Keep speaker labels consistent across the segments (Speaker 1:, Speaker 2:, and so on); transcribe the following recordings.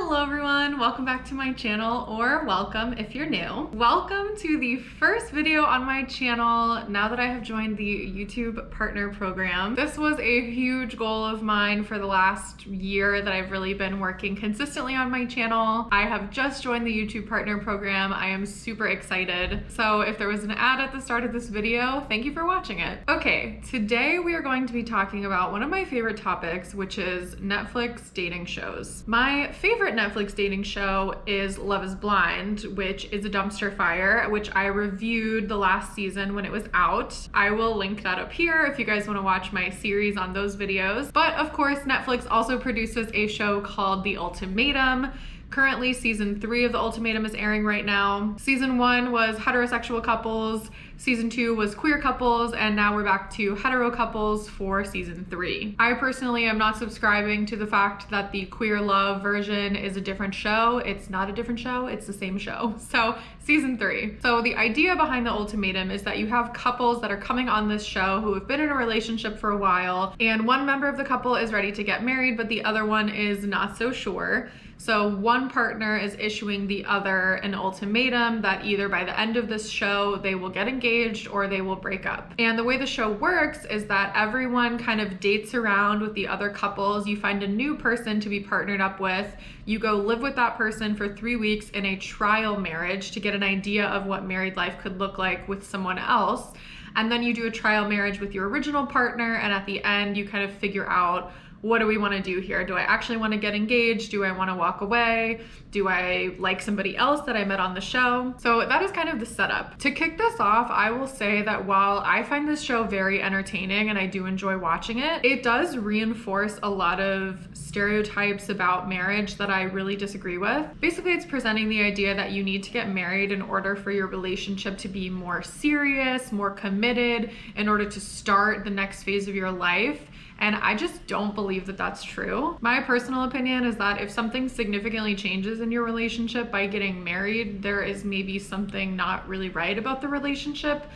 Speaker 1: Hello everyone, welcome back to my channel, or welcome if you're new. Welcome to the first video on my channel now that I have joined the YouTube Partner Program. This was a huge goal of mine for the last year that I've really been working consistently on my channel. I have just joined the YouTube Partner Program. I am super excited. So if there was an ad at the start of this video, thank you for watching it. Okay, today we are going to be talking about one of my favorite topics, which is Netflix dating shows. My favorite Netflix dating show is Love is Blind, which is a dumpster fire, which I reviewed the last season when it was out. I will link that up here if you guys want to watch my series on those videos. But of course, Netflix also produces a show called The Ultimatum. Currently, season 3 of The Ultimatum is airing right now. Season 1 was heterosexual couples, season 2 was queer couples, and now we're back to hetero couples for season 3. I personally am not subscribing to the fact that the queer love version is a different show. It's not a different show, it's the same show. So, season 3. So the idea behind The Ultimatum is that you have couples that are coming on this show who have been in a relationship for a while, and one member of the couple is ready to get married, but the other one is not so sure. So one partner is issuing the other an ultimatum that either by the end of this show they will get engaged or they will break up. And the way the show works is that everyone kind of dates around with the other couples. You find a new person to be partnered up with. You go live with that person for 3 weeks in a trial marriage to get an idea of what married life could look like with someone else. And then you do a trial marriage with your original partner, and at the end you kind of figure out, what do we want to do here? Do I actually want to get engaged? Do I want to walk away? Do I like somebody else that I met on the show? So that is kind of the setup. To kick this off, I will say that while I find this show very entertaining and I do enjoy watching it, it does reinforce a lot of stereotypes about marriage that I really disagree with. Basically, it's presenting the idea that you need to get married in order for your relationship to be more serious, more committed, in order to start the next phase of your life. And I just don't believe that that's true. My personal opinion is that if something significantly changes in your relationship by getting married, there is maybe something not really right about the relationship.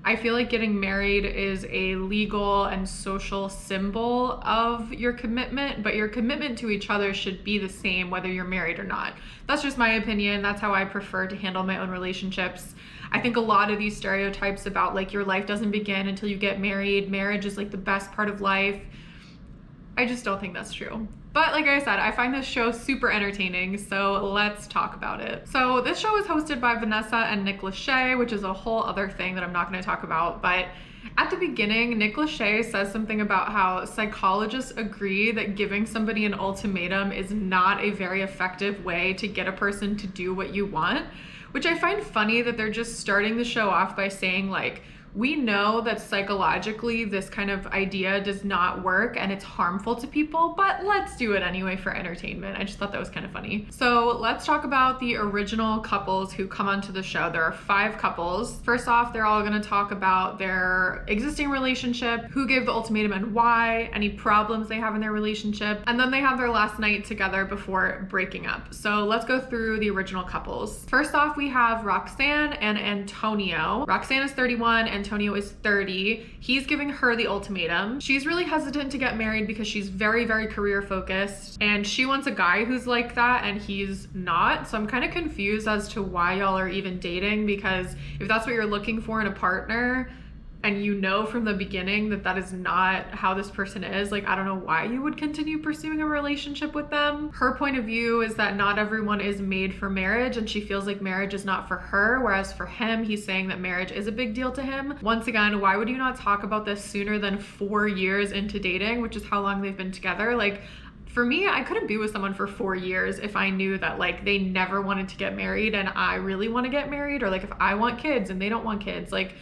Speaker 1: I feel like getting married is a legal and social symbol of your commitment, but your commitment to each other should be the same whether you're married or not. That's just my opinion. That's how I prefer to handle my own relationships. I think a lot of these stereotypes about like your life doesn't begin until you get married, marriage is like the best part of life, I just don't think that's true. But like I said, I find this show super entertaining, so let's talk about it. So this show is hosted by Vanessa and Nick Lachey, which is a whole other thing that I'm not going to talk about, but at the beginning, Nick Lachey says something about how psychologists agree that giving somebody an ultimatum is not a very effective way to get a person to do what you want, which I find funny that they're just starting the show off by saying like, we know that psychologically this kind of idea does not work and it's harmful to people, but let's do it anyway for entertainment. I just thought that was kind of funny. So let's talk about the original couples who come onto the show. There are 5 couples. First off, they're all gonna talk about their existing relationship, who gave the ultimatum and why, any problems they have in their relationship, and then they have their last night together before breaking up. So let's go through the original couples. First off, we have Roxanne and Antonio. Roxanne is 31 and Antonio is 30. He's giving her the ultimatum. She's really hesitant to get married because she's very, very career focused and she wants a guy who's like that and he's not. So I'm kind of confused as to why y'all are even dating, because if that's what you're looking for in a partner and you know from the beginning that that is not how this person is, like, I don't know why you would continue pursuing a relationship with them. Her point of view is that not everyone is made for marriage and she feels like marriage is not for her, whereas for him, he's saying that marriage is a big deal to him. Once again, why would you not talk about this sooner than 4 years into dating, which is how long they've been together? Like, for me, I couldn't be with someone for 4 years if I knew that like they never wanted to get married and I really want to get married, or like if I want kids and they don't want kids. Like,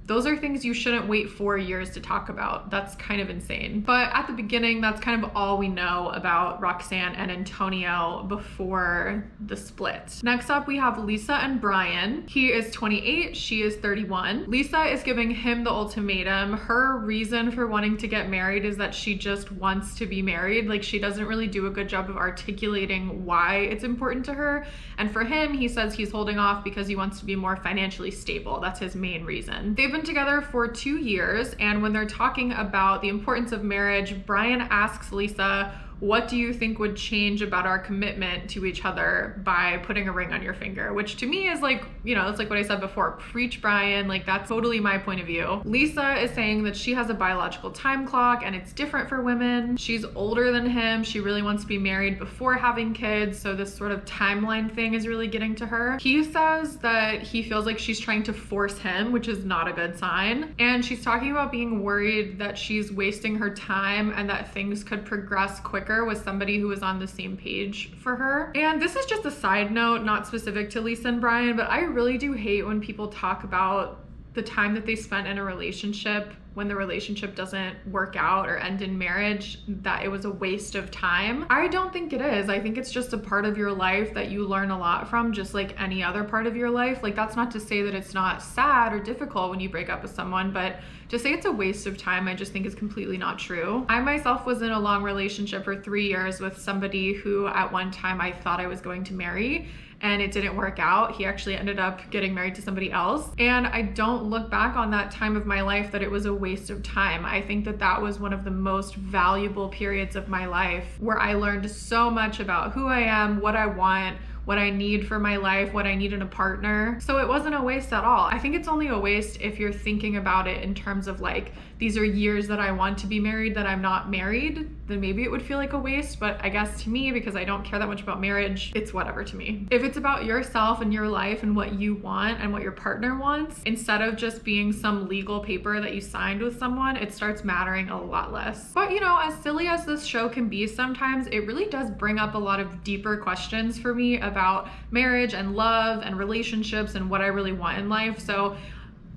Speaker 1: those are things you shouldn't wait 4 years to talk about. That's kind of insane. But at the beginning, that's kind of all we know about Roxanne and Antonio before the split. Next up, we have Lisa and Brian. He is 28, she is 31. Lisa is giving him the ultimatum. Her reason for wanting to get married is that she just wants to be married. Like, she doesn't really do a good job of articulating why it's important to her. And for him, he says he's holding off because he wants to be more financially stable. That's his main reason. They've been together for 2 years, and when they're talking about the importance of marriage, Brian asks Lisa, what do you think would change about our commitment to each other by putting a ring on your finger? Which to me is like, you know, it's like what I said before, preach Brian, like that's totally my point of view. Lisa is saying that she has a biological time clock and it's different for women. She's older than him. She really wants to be married before having kids. So this sort of timeline thing is really getting to her. He says that he feels like she's trying to force him, which is not a good sign. And she's talking about being worried that she's wasting her time and that things could progress quicker with somebody who was on the same page for her. And this is just a side note, not specific to Lisa and Brian, but I really do hate when people talk about the time that they spent in a relationship when the relationship doesn't work out or end in marriage, that it was a waste of time. I don't think it is. I think it's just a part of your life that you learn a lot from, just like any other part of your life. Like, that's not to say that it's not sad or difficult when you break up with someone, but to say it's a waste of time, I just think is completely not true. I myself was in a long relationship for 3 years with somebody who at one time I thought I was going to marry, and it didn't work out. He actually ended up getting married to somebody else. And I don't look back on that time of my life that it was a waste of time. I think that that was one of the most valuable periods of my life where I learned so much about who I am, what I want, what I need for my life, what I need in a partner. So it wasn't a waste at all. I think it's only a waste if you're thinking about it in terms of like, these are years that I want to be married that I'm not married, then maybe it would feel like a waste. But I guess to me, because I don't care that much about marriage, it's whatever to me. If it's about yourself and your life and what you want and what your partner wants, instead of just being some legal paper that you signed with someone, it starts mattering a lot less. But you know, as silly as this show can be sometimes, it really does bring up a lot of deeper questions for me about marriage and love and relationships and what I really want in life. So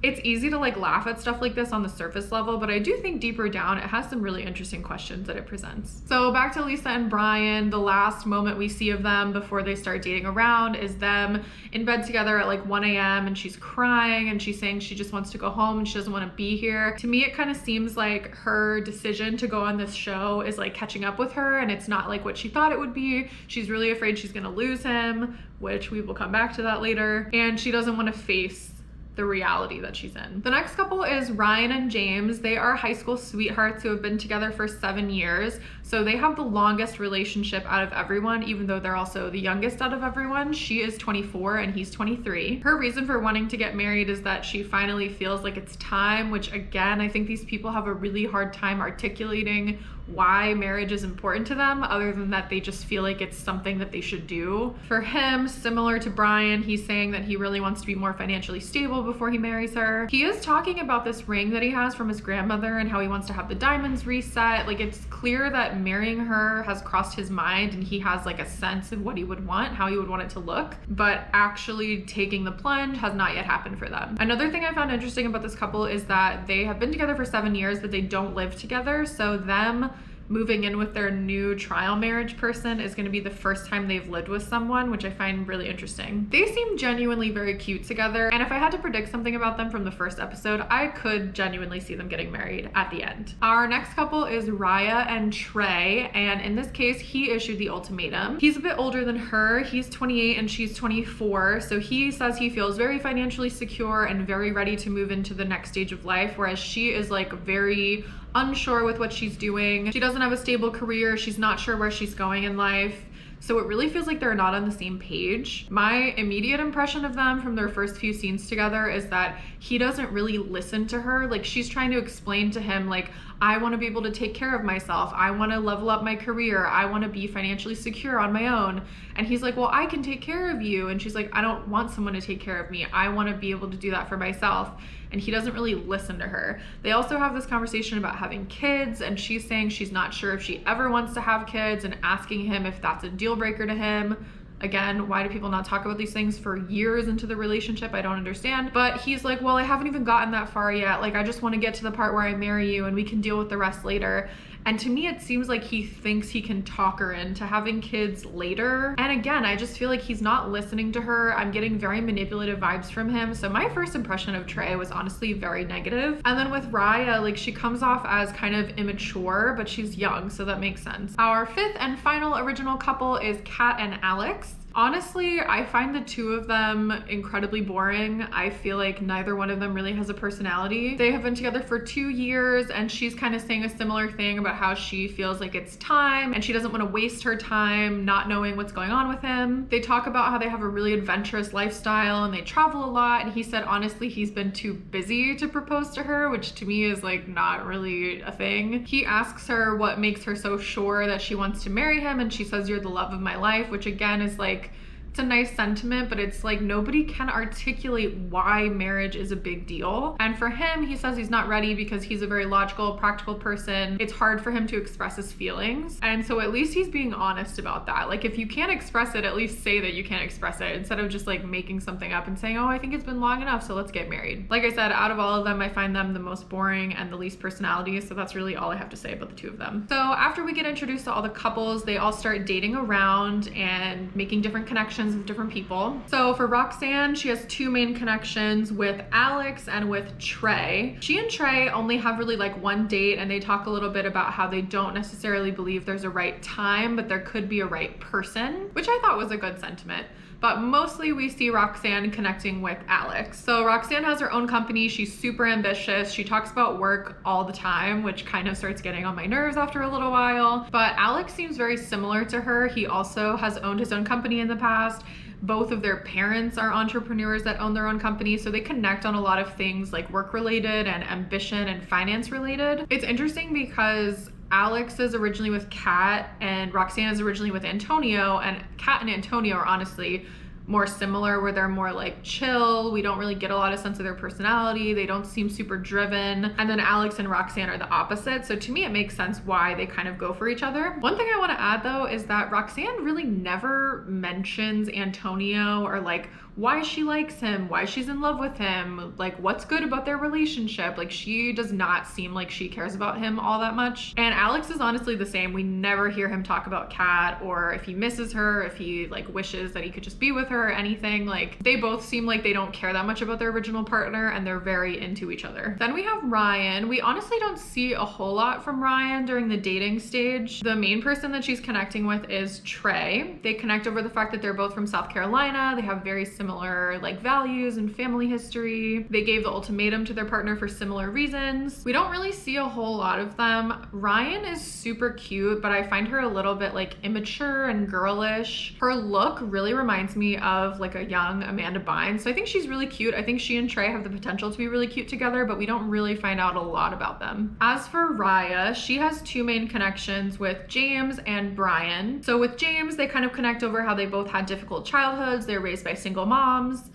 Speaker 1: it's easy to like laugh at stuff like this on the surface level, but I do think deeper down it has some really interesting questions that it presents. So back to Lisa and Brian, the last moment we see of them before they start dating around is them in bed together at like 1 a.m. and she's crying and she's saying she just wants to go home and she doesn't want to be here. To me, it kind of seems like her decision to go on this show is like catching up with her, and it's not like what she thought it would be. She's really afraid she's gonna lose him, which we will come back to that later, and she doesn't want to face the reality that she's in. The next couple is Ryan and James. They are high school sweethearts who have been together for 7 years. So they have the longest relationship out of everyone, even though they're also the youngest out of everyone. She is 24 and he's 23. Her reason for wanting to get married is that she finally feels like it's time, which again, I think these people have a really hard time articulating why marriage is important to them, other than that they just feel like it's something that they should do. For him, similar to Brian, he's saying that he really wants to be more financially stable before he marries her. He is talking about this ring that he has from his grandmother and how he wants to have the diamonds reset. Like, it's clear that marrying her has crossed his mind and he has like a sense of what he would want, how he would want it to look, but actually taking the plunge has not yet happened for them. Another thing I found interesting about this couple is that they have been together for 7 years, but they don't live together. So them moving in with their new trial marriage person is going to be the first time they've lived with someone, which I find really interesting. They seem genuinely very cute together, and if I had to predict something about them from the first episode, I could genuinely see them getting married at the end. Our next couple is Raya and Trey, and in this case, he issued the ultimatum. He's a bit older than her. He's 28 and she's 24, so he says he feels very financially secure and very ready to move into the next stage of life, whereas she is like very unsure with what she's doing. She doesn't have a stable career. She's not sure where she's going in life. So it really feels like they're not on the same page. My immediate impression of them from their first few scenes together is that he doesn't really listen to her. Like, she's trying to explain to him, like, I want to be able to take care of myself. I want to level up my career. I want to be financially secure on my own. And he's like, well, I can take care of you. And she's like, I don't want someone to take care of me. I want to be able to do that for myself. And he doesn't really listen to her. They also have this conversation about having kids, and she's saying she's not sure if she ever wants to have kids and asking him if that's a deal breaker to him. Again, why do people not talk about these things for years into the relationship? I don't understand. But he's like, well, I haven't even gotten that far yet. Like, I just want to get to the part where I marry you and we can deal with the rest later. And to me, it seems like he thinks he can talk her into having kids later. And again, I just feel like he's not listening to her. I'm getting very manipulative vibes from him. So my first impression of Trey was honestly very negative. And then with Raya, like, she comes off as kind of immature, but she's young, so that makes sense. Our fifth and final original couple is Kat and Alex. Honestly, I find the two of them incredibly boring. I feel like neither one of them really has a personality. They have been together for 2 years, and she's kind of saying a similar thing about how she feels like it's time and she doesn't want to waste her time not knowing what's going on with him. They talk about how they have a really adventurous lifestyle and they travel a lot, and he said honestly he's been too busy to propose to her, which to me is like not really a thing. He asks her what makes her so sure that she wants to marry him, and she says, "You're the love of my life," which again is like, it's a nice sentiment, but it's like nobody can articulate why marriage is a big deal. And for him, he says he's not ready because he's a very logical, practical person. It's hard for him to express his feelings. And so at least he's being honest about that. Like if you can't express it, at least say that you can't express it instead of just like making something up and saying, "Oh, I think it's been long enough, so let's get married." Like I said, out of all of them, I find them the most boring and the least personality. So that's really all I have to say about the two of them. So after we get introduced to all the couples, they all start dating around and making different connections with different people. So for Roxanne, she has two main connections with Alex and with Trey. She and Trey only have really like one date, and they talk a little bit about how they don't necessarily believe there's a right time, but there could be a right person, which I thought was a good sentiment. But mostly we see Roxanne connecting with Alex. So Roxanne has her own company. She's super ambitious. She talks about work all the time, which kind of starts getting on my nerves after a little while. But Alex seems very similar to her. He also has owned his own company in the past. Both of their parents are entrepreneurs that own their own company, so they connect on a lot of things like work related and ambition and finance related. It's interesting because Alex is originally with Kat and Roxanne is originally with Antonio, and Kat and Antonio are honestly more similar, where they're more like chill. We don't really get a lot of sense of their personality. They don't seem super driven. And then Alex and Roxanne are the opposite. So to me, it makes sense why they kind of go for each other. One thing I want to add though is that Roxanne really never mentions Antonio or like why she likes him, why she's in love with him, like what's good about their relationship. Like she does not seem like she cares about him all that much. And Alex is honestly the same. We never hear him talk about Kat or if he misses her, if he like wishes that he could just be with her or anything. Like they both seem like they don't care that much about their original partner and they're very into each other. Then we have Ryan. We honestly don't see a whole lot from Ryan during the dating stage. The main person that she's connecting with is Trey. They connect over the fact that they're both from South Carolina. They have very similar like values and family history. They gave the ultimatum to their partner for similar reasons. We don't really see a whole lot of them. Ryan is super cute, but I find her a little bit like immature and girlish. Her look really reminds me of like a young Amanda Bynes. So I think she's really cute. I think she and Trey have the potential to be really cute together, but we don't really find out a lot about them. As for Raya, she has two main connections with James and Brian. So with James, they kind of connect over how they both had difficult childhoods. They're raised by single moms.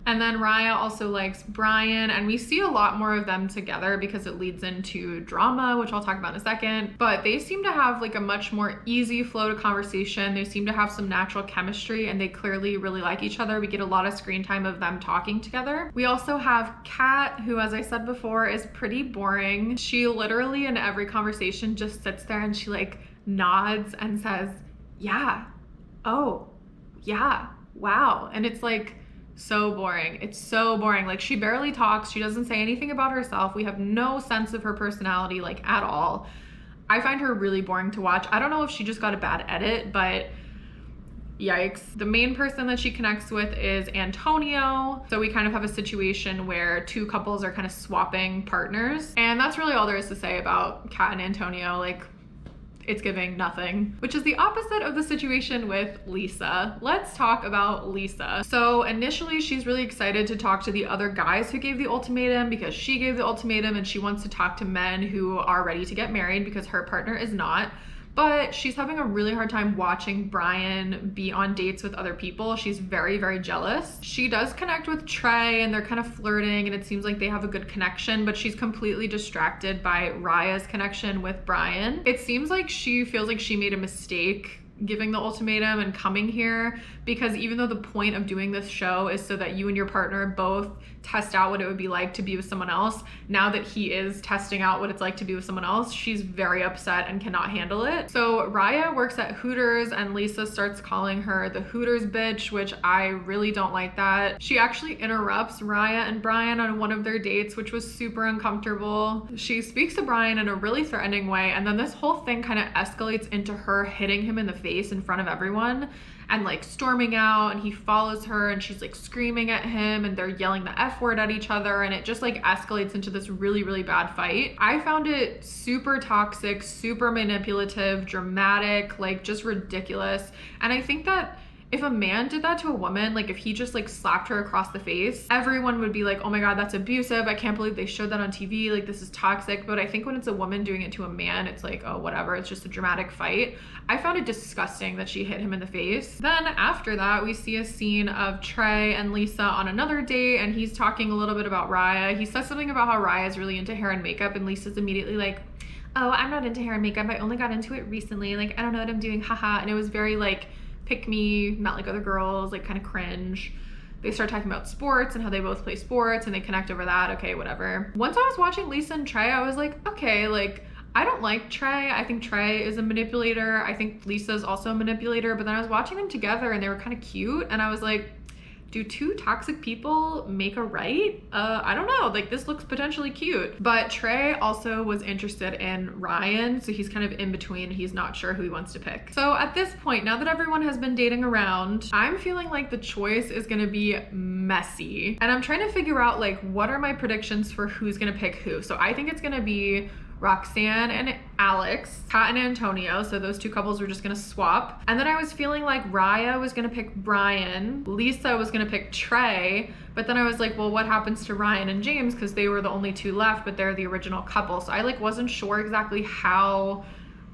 Speaker 1: And then Raya also likes Brian, and we see a lot more of them together because it leads into drama, which I'll talk about in a second. But they seem to have like a much more easy flow to conversation. They seem to have some natural chemistry and they clearly really like each other. We get a lot of screen time of them talking together. We also have Kat, who, as I said before, is pretty boring. She literally in every conversation just sits there and she like nods and says, "Yeah, oh, yeah, wow." And it's like, so boring. It's so boring. Like she barely talks. She doesn't say anything about herself. We have no sense of her personality like at all. I find her really boring to watch. I don't know if she just got a bad edit, but yikes. The main person that she connects with is Antonio. So we kind of have a situation where two couples are kind of swapping partners. And that's really all there is to say about Kat and Antonio. Like, it's giving nothing, which is the opposite of the situation with Lisa. Let's talk about Lisa. So initially she's really excited to talk to the other guys who gave the ultimatum because she gave the ultimatum and she wants to talk to men who are ready to get married because her partner is not. But she's having a really hard time watching Brian be on dates with other people. She's very, very jealous. She does connect with Trey and they're kind of flirting and it seems like they have a good connection, but she's completely distracted by Raya's connection with Brian. It seems like she feels like she made a mistake giving the ultimatum and coming here, because even though the point of doing this show is so that you and your partner both test out what it would be like to be with someone else, now that he is testing out what it's like to be with someone else, she's very upset and cannot handle it. So Raya works at Hooters and Lisa starts calling her the Hooters bitch, which I really don't like that. She actually interrupts Raya and Brian on one of their dates, which was super uncomfortable. She speaks to Brian in a really threatening way, and then this whole thing kind of escalates into her hitting him in the face in front of everyone. and like storming out, and he follows her and she's like screaming at him and they're yelling the F word at each other, and it just like escalates into this really, really bad fight. I found it super toxic, super manipulative, dramatic, like just ridiculous. And I think that if a man did that to a woman, like if he just like slapped her across the face, everyone would be like, oh my God, that's abusive. I can't believe they showed that on TV. Like, this is toxic. But I think when it's a woman doing it to a man, it's like, oh, whatever. It's just a dramatic fight. I found it disgusting that she hit him in the face. Then after that, we see a scene of Trey and Lisa on another date, and he's talking a little bit about Raya. He says something about how Raya is really into hair and makeup, and Lisa's immediately like, oh, I'm not into hair and makeup. I only got into it recently. Like, I don't know what I'm doing. Haha. And it was very like, pick me, not like other girls, like kind of cringe. They start talking about sports and how they both play sports and they connect over that. Okay, whatever. Once I was watching Lisa and Trey, I was like, okay, like I don't like Trey. I think Trey is a manipulator. I think Lisa's also a manipulator. But then I was watching them together and they were kind of cute. And I was like, do two toxic people make a right? I don't know, like this looks potentially cute. But Trey also was interested in Ryan, so he's kind of in between. He's not sure who he wants to pick. So at this point, now that everyone has been dating around, I'm feeling like the choice is gonna be messy. And I'm trying to figure out like, what are my predictions for who's gonna pick who? So I think it's gonna be Roxanne and Alex, Kat and Antonio. So those two couples were just gonna swap. And then I was feeling like Raya was gonna pick Brian, Lisa was gonna pick Trey, but then I was like, well, what happens to Ryan and James? Because they were the only two left, but they're the original couple. So I like wasn't sure exactly how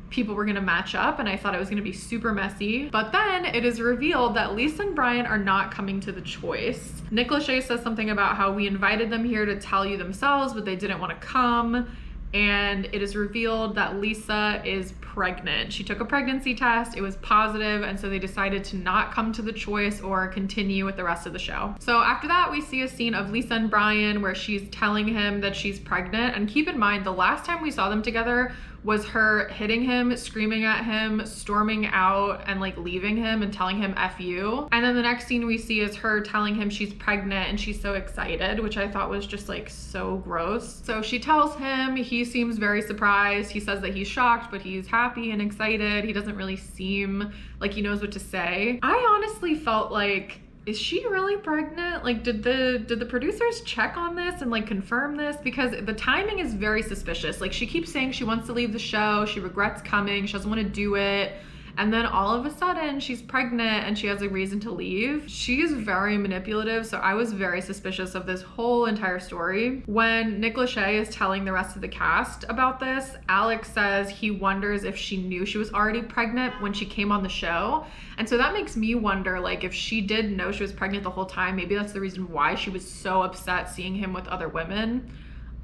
Speaker 1: people were gonna match up, and I thought it was gonna be super messy. But then it is revealed that Lisa and Brian are not coming to the choice. Nick Lachey says something about how we invited them here to tell you themselves, but they didn't want to come. And it is revealed that Lisa is pregnant. She took a pregnancy test, it was positive, and so they decided to not come to the choice or continue with the rest of the show. So after that, we see a scene of Lisa and Brian where she's telling him that she's pregnant. And keep in mind, the last time we saw them together was her hitting him, screaming at him, storming out, and like leaving him and telling him F you. And then the next scene we see is her telling him she's pregnant and she's so excited, which I thought was just like so gross. So she tells him, he seems very surprised. He says that he's shocked, but he's happy and excited. He doesn't really seem like he knows what to say. I honestly felt like, is she really pregnant? Like, did the producers check on this and like confirm this? Because the timing is very suspicious. Like, she keeps saying she wants to leave the show, she regrets coming, she doesn't want to do it, and then all of a sudden she's pregnant and she has a reason to leave. She is very manipulative, so I was very suspicious of this whole entire story. When Nick Lachey is telling the rest of the cast about this, Alex says he wonders if she knew she was already pregnant when she came on the show. And so that makes me wonder, like, if she did know she was pregnant the whole time, maybe that's the reason why she was so upset seeing him with other women.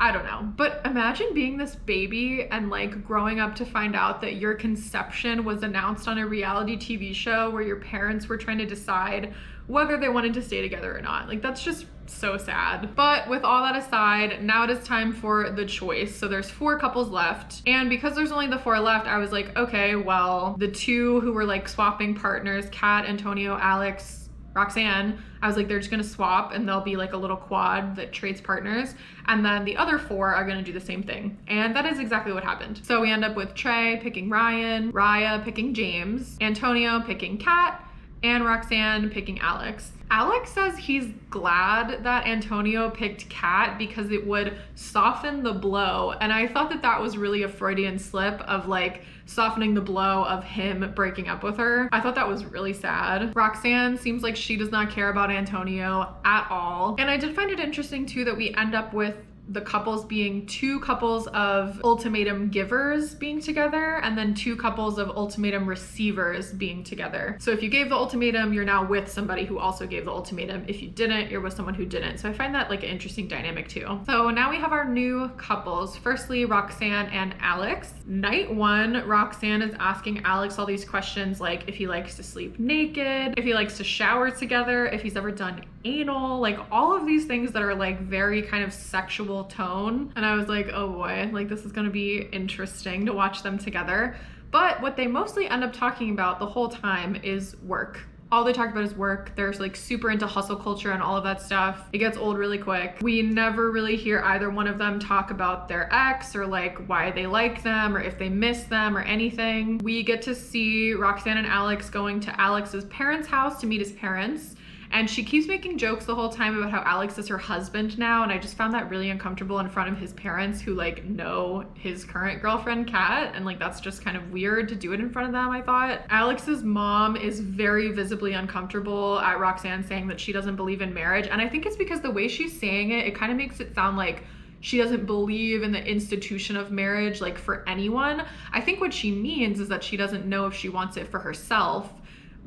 Speaker 1: I don't know. But imagine being this baby and like growing up to find out that your conception was announced on a reality TV show where your parents were trying to decide whether they wanted to stay together or not. Like, that's just so sad. But with all that aside, now it is time for the choice. So there's 4 couples left. And because there's only the 4 left, I was like, okay, well, the 2 who were like swapping partners, Kat, Antonio, Alex, Roxanne, I was like, they're just gonna swap and they'll be like a little quad that trades partners. And then the other 4 are gonna do the same thing. And that is exactly what happened. So we end up with Trey picking Ryan, Raya picking James, Antonio picking Kat, and Roxanne picking Alex. Alex says he's glad that Antonio picked Kat because it would soften the blow. And I thought that that was really a Freudian slip of like softening the blow of him breaking up with her. I thought that was really sad. Roxanne seems like she does not care about Antonio at all. And I did find it interesting too that we end up with the couples being 2 couples of ultimatum givers being together and then 2 couples of ultimatum receivers being together. So if you gave the ultimatum, you're now with somebody who also gave the ultimatum. If you didn't, you're with someone who didn't. So I find that like an interesting dynamic too. So now we have our new couples. Firstly, Roxanne and Alex. Night 1, Roxanne is asking Alex all these questions like if he likes to sleep naked, if he likes to shower together, if he's ever done anal, like all of these things that are like very kind of sexual tone. And I was like, oh boy, like this is gonna be interesting to watch them together. But what they mostly end up talking about the whole time is work. All they talk about is work. They're like super into hustle culture and all of that stuff. It gets old really quick. We never really hear either one of them talk about their ex or like why they like them or if they miss them or anything. We get to see Roxanne and Alex going to Alex's parents' house to meet his parents. And she keeps making jokes the whole time about how Alex is her husband now, and I just found that really uncomfortable in front of his parents who like know his current girlfriend Kat, and like that's just kind of weird to do it in front of them, I thought. Alex's mom is very visibly uncomfortable at Roxanne saying that she doesn't believe in marriage, and I think it's because the way she's saying it, it kind of makes it sound like she doesn't believe in the institution of marriage like for anyone. I think what she means is that she doesn't know if she wants it for herself,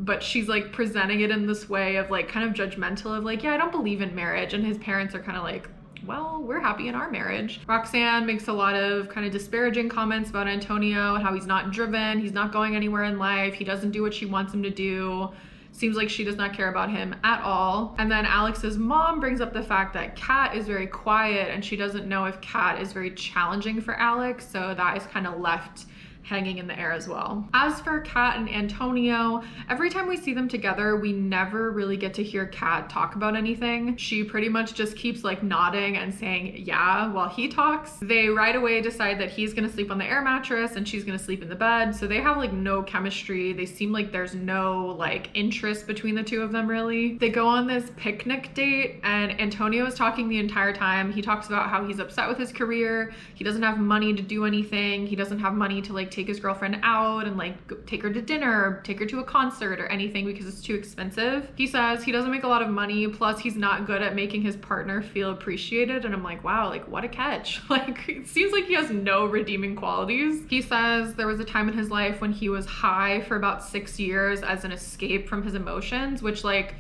Speaker 1: but she's like presenting it in this way of like kind of judgmental of like, yeah, I don't believe in marriage. And his parents are kind of like, well, we're happy in our marriage. Roxanne makes a lot of kind of disparaging comments about Antonio and how he's not driven, he's not going anywhere in life, he doesn't do what she wants him to do. Seems like she does not care about him at all. And then Alex's mom brings up the fact that Kat is very quiet and she doesn't know if Kat is very challenging for Alex. So that is kind of left hanging in the air as well. As for Kat and Antonio, every time we see them together, we never really get to hear Kat talk about anything. She pretty much just keeps like nodding and saying yeah while he talks. They right away decide that he's gonna sleep on the air mattress and she's gonna sleep in the bed. So they have like no chemistry. They seem like there's no like interest between the two of them really. They go on this picnic date and Antonio is talking the entire time. He talks about how he's upset with his career. He doesn't have money to do anything. He doesn't have money to like take his girlfriend out and like take her to dinner or take her to a concert or anything because it's too expensive. He says he doesn't make a lot of money, plus he's not good at making his partner feel appreciated, and I'm like, wow, like what a catch. Like it seems like he has no redeeming qualities. He says there was a time in his life when he was high for about 6 years as an escape from his emotions, which like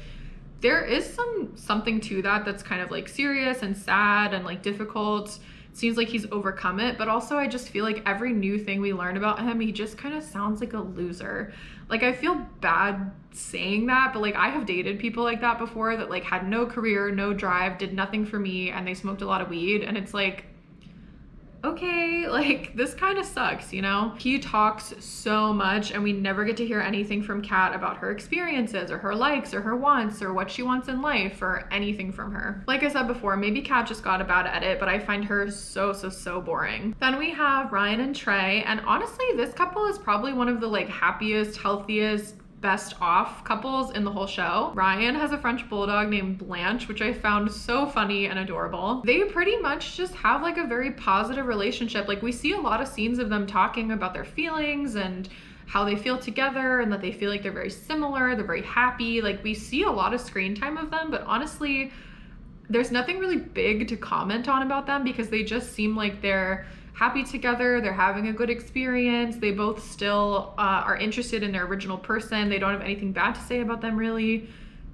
Speaker 1: there is something to that that's kind of like serious and sad and like difficult. Seems like he's overcome it, but also I just feel like every new thing we learn about him, he just kind of sounds like a loser. Like I feel bad saying that, but like I have dated people like that before that like had no career, no drive, did nothing for me, and they smoked a lot of weed, and it's like, okay, like this kind of sucks, you know? He talks so much and we never get to hear anything from Kat about her experiences or her likes or her wants or what she wants in life or anything from her. Like I said before, maybe Kat just got a bad edit, but I find her so boring. Then we have Ryan and Trey, and honestly, this couple is probably one of the like happiest, healthiest, best off couples in the whole show. Ryan has a French bulldog named Blanche, which I found so funny and adorable. They pretty much just have like a very positive relationship. Like we see a lot of scenes of them talking about their feelings and how they feel together and that they feel like they're very similar, they're very happy. Like we see a lot of screen time of them, but honestly, there's nothing really big to comment on about them because they just seem like they're happy together, they're having a good experience, they both still are interested in their original person, they don't have anything bad to say about them really.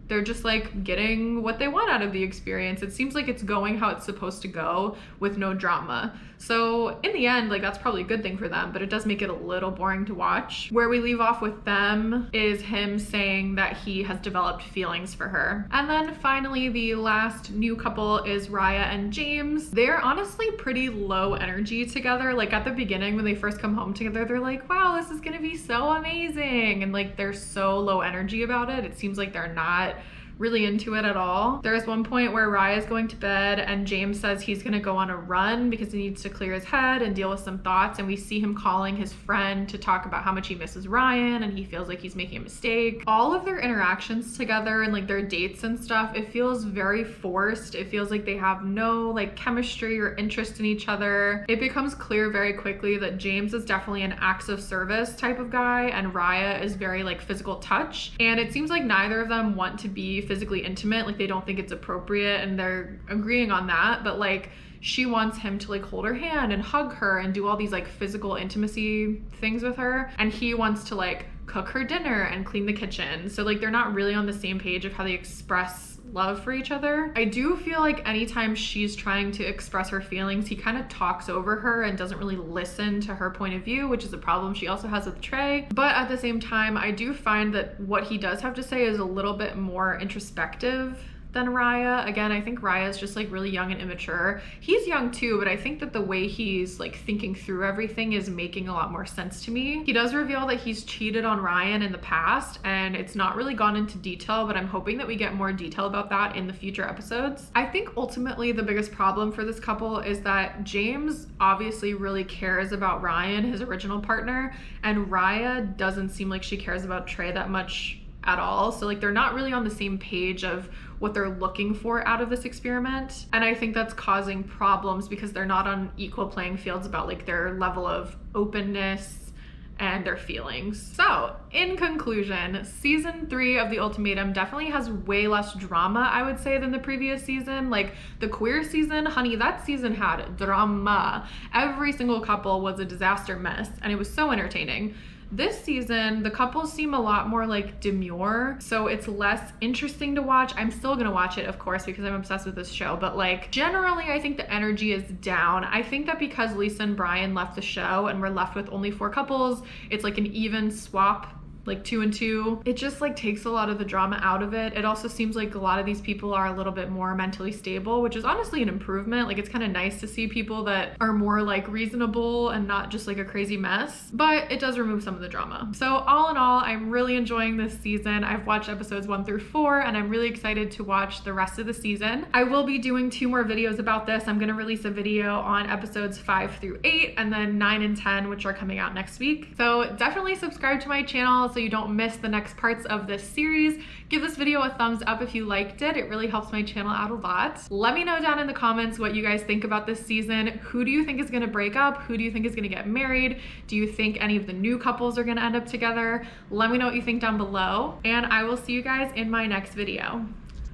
Speaker 1: They're just like getting what they want out of the experience. It seems like it's going how it's supposed to go with no drama. So in the end, like that's probably a good thing for them, but it does make it a little boring to watch. Where we leave off with them is him saying that he has developed feelings for her. And then finally, the last new couple is Raya and James. They're honestly pretty low energy together. Like at the beginning, when they first come home together, they're like, wow, this is gonna be so amazing. And like they're so low energy about it. It seems like they're not really into it at all. There's one point where Raya is going to bed and James says he's gonna go on a run because he needs to clear his head and deal with some thoughts, and we see him calling his friend to talk about how much he misses Ryan and he feels like he's making a mistake. All of their interactions together and like their dates and stuff, it feels very forced. It feels like they have no like chemistry or interest in each other. It becomes clear very quickly that James is definitely an acts of service type of guy and Raya is very like physical touch, and it seems like neither of them want to be physically intimate. Like they don't think it's appropriate and they're agreeing on that, but like she wants him to like hold her hand and hug her and do all these like physical intimacy things with her, and he wants to like cook her dinner and clean the kitchen. So like they're not really on the same page of how they express love for each other. I do feel like anytime she's trying to express her feelings, he kind of talks over her and doesn't really listen to her point of view, which is a problem she also has with Trey. But at the same time, I do find that what he does have to say is a little bit more introspective than Raya. Again, I think Raya is just like really young and immature. He's young too, but I think that the way he's like thinking through everything is making a lot more sense to me. He does reveal that he's cheated on Ryan in the past, and it's not really gone into detail, but I'm hoping that we get more detail about that in the future episodes. I think ultimately the biggest problem for this couple is that James obviously really cares about Ryan, his original partner, and Raya doesn't seem like she cares about Trey that much at all. So like they're not really on the same page of what they're looking for out of this experiment. And I think that's causing problems because they're not on equal playing fields about like their level of openness and their feelings. So in conclusion, season 3 of The Ultimatum definitely has way less drama, I would say, than the previous season. Like the queer season, honey, that season had drama. Every single couple was a disaster mess, and it was so entertaining. This season, the couples seem a lot more like demure, so it's less interesting to watch. I'm still gonna watch it, of course, because I'm obsessed with this show, but like generally I think the energy is down. I think that because Lisa and Brian left the show and we're left with only 4 couples, it's like an even swap, like 2 and 2. It just like takes a lot of the drama out of it. It also seems like a lot of these people are a little bit more mentally stable, which is honestly an improvement. Like it's kind of nice to see people that are more like reasonable and not just like a crazy mess, but it does remove some of the drama. So all in all, I'm really enjoying this season. I've watched episodes 1 through 4 and I'm really excited to watch the rest of the season. I will be doing 2 more videos about this. I'm gonna release a video on episodes 5 through 8 and then 9 and 10, which are coming out next week. So definitely subscribe to my channel so you don't miss the next parts of this series. Give this video a thumbs up if you liked it. It really helps my channel out a lot. Let me know down in the comments what you guys think about this season. Who do you think is gonna break up? Who do you think is gonna get married? Do you think any of the new couples are gonna end up together? Let me know what you think down below, and I will see you guys in my next video.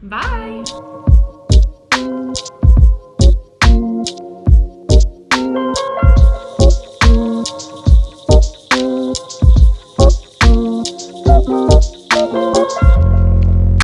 Speaker 1: Bye!